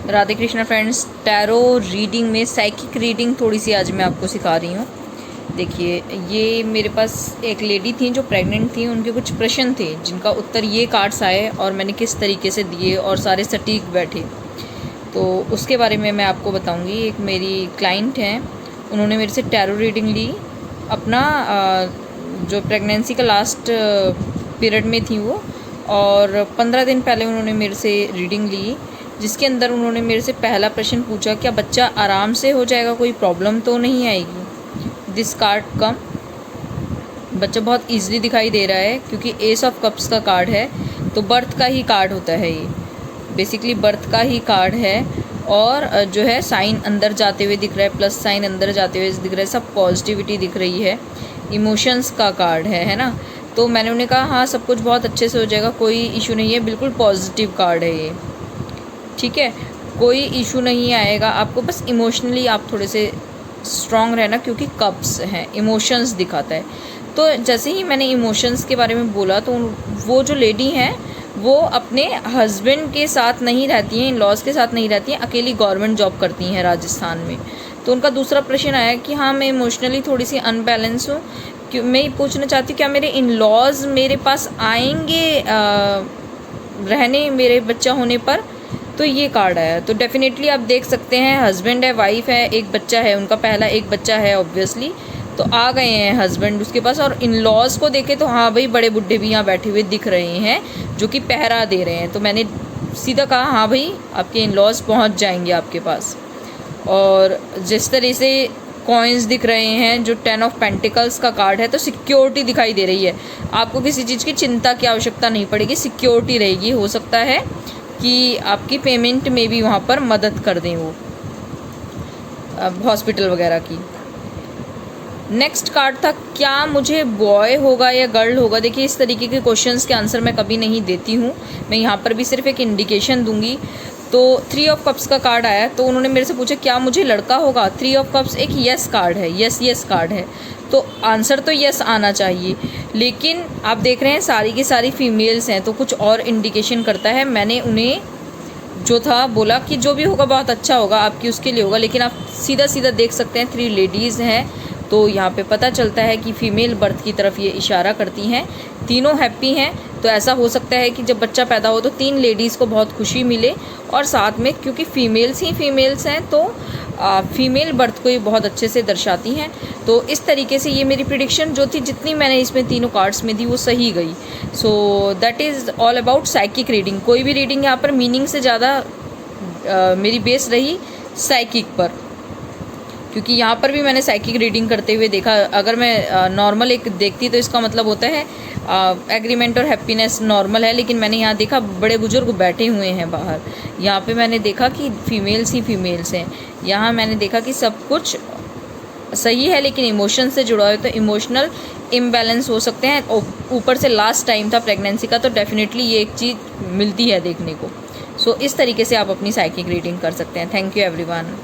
Radhe Krishna friends, tarot reading में psychic reading थोड़ी सी आज मैं आपको सिखा रही हूँ। देखिए, ये मेरे पास एक लेडी थी जो प्रेग्नेंट थी, उनके कुछ प्रश्न थे जिनका उत्तर ये कार्ड्स आए और मैंने किस तरीके से दिए और सारे सटीक बैठे, तो उसके बारे में मैं आपको बताऊँगी। एक मेरी क्लाइंट हैं, उन्होंने मेरे से टैरो रीडिंग ली। अपना जो प्रेगनेंसी का लास्ट पीरियड में थी वो, और 15 दिन पहले उन्होंने मेरे से रीडिंग ली, जिसके अंदर उन्होंने मेरे से पहला प्रश्न पूछा, क्या बच्चा आराम से हो जाएगा, कोई प्रॉब्लम तो नहीं आएगी। दिस कार्ड कम, बच्चा बहुत ईजिली दिखाई दे रहा है क्योंकि एस ऑफ कप्स का कार्ड है, तो बर्थ का ही कार्ड होता है ये, बेसिकली बर्थ का ही कार्ड है। और जो है साइन अंदर जाते हुए दिख रहा है, प्लस साइन अंदर जाते हुए दिख रहा है, सब पॉजिटिविटी दिख रही है, इमोशंस का कार्ड है ना। तो मैंने उन्हें कहा हाँ सब कुछ बहुत अच्छे से हो जाएगा, कोई इशू नहीं है, बिल्कुल पॉजिटिव कार्ड है ये, ठीक है, कोई इशू नहीं आएगा आपको, बस इमोशनली आप थोड़े से स्ट्रॉन्ग रहना क्योंकि कप्स हैं, इमोशंस दिखाता है। तो जैसे ही मैंने इमोशंस के बारे में बोला तो वो जो लेडी हैं वो अपने हस्बैंड के साथ नहीं रहती हैं, इन लॉज के साथ नहीं रहती हैं, अकेली गवर्नमेंट जॉब करती हैं राजस्थान में। तो उनका दूसरा प्रश्न आया कि हाँ मैं इमोशनली थोड़ी सी अनबैलेंस हूँ, क्यों मैं ये पूछना चाहती हूँ क्या मेरे इन लॉज मेरे पास आएंगे रहने मेरे बच्चा होने पर। तो ये कार्ड आया, तो डेफिनेटली आप देख सकते हैं हस्बैंड है, वाइफ है, एक बच्चा है, उनका पहला एक बच्चा है ऑब्वियसली, तो आ गए हैं हस्बैंड उसके पास। और इन लॉज को देखे तो हाँ भाई बड़े बुड्ढे भी यहाँ बैठे हुए दिख रहे हैं जो कि पहरा दे रहे हैं। तो मैंने सीधा कहा हाँ भाई आपके इन लॉज पहुँच जाएंगे आपके पास। और जिस तरह से कॉइन्स दिख रहे हैं, जो 10 ऑफ पेंटिकल्स का कार्ड है, तो सिक्योरिटी दिखाई दे रही है, आपको किसी चीज़ की चिंता की आवश्यकता नहीं पड़ेगी, सिक्योरिटी रहेगी। हो सकता है कि आपकी पेमेंट में भी वहाँ पर मदद कर दें वो हॉस्पिटल वगैरह की। नेक्स्ट कार्ड था, क्या मुझे बॉय होगा या गर्ल होगा। देखिए इस तरीके के क्वेश्चंस के आंसर मैं कभी नहीं देती हूँ, मैं यहाँ पर भी सिर्फ एक इंडिकेशन दूंगी। तो 3 ऑफ कप्स का कार्ड आया, तो उन्होंने मेरे से पूछा क्या मुझे लड़का होगा। 3 ऑफ कप्स एक यस कार्ड है, यस कार्ड है, तो आंसर तो यस आना चाहिए, लेकिन आप देख रहे हैं सारी की सारी फीमेल्स हैं, तो कुछ और इंडिकेशन करता है। मैंने उन्हें जो था बोला कि जो भी होगा बहुत अच्छा होगा, आपकी उसके लिए होगा, लेकिन आप सीधा सीधा देख सकते हैं 3 लेडीज़ हैं, तो यहाँ पे पता चलता है कि फ़ीमेल बर्थ की तरफ ये इशारा करती हैं, तीनों हैप्पी हैं। तो ऐसा हो सकता है कि जब बच्चा पैदा हो तो 3 लेडीज़ को बहुत खुशी मिले, और साथ में क्योंकि फ़ीमेल्स ही फ़ीमेल्स हैं तो फ़ीमेल बर्थ को ये बहुत अच्छे से दर्शाती हैं। तो इस तरीके से ये मेरी प्रिडिक्शन जो थी, जितनी मैंने इसमें तीनों कार्ड्स में दी वो सही गई। So that is all about psychic reading. कोई भी रीडिंग यहाँ पर मीनिंग से ज़्यादा मेरी बेस रही साइकिक पर, क्योंकि यहाँ पर भी मैंने साइकिक रीडिंग करते हुए देखा। अगर मैं नॉर्मल एक देखती तो इसका मतलब होता है एग्रीमेंट और हैप्पीनेस नॉर्मल है, लेकिन मैंने यहाँ देखा बड़े बुजुर्ग बैठे हुए हैं बाहर, यहाँ पे मैंने देखा कि फीमेल्स ही फीमेल्स हैं, यहाँ मैंने देखा कि सब कुछ सही है लेकिन इमोशन से जुड़ा है, तो इमोशनल इम्बैलेंस हो सकते हैं। ऊपर से लास्ट टाइम था प्रेगनेंसी का, तो डेफिनेटली ये एक चीज़ मिलती है देखने को। सो इस तरीके से आप अपनी साइकिक रीडिंग कर सकते हैं। Thank you everyone.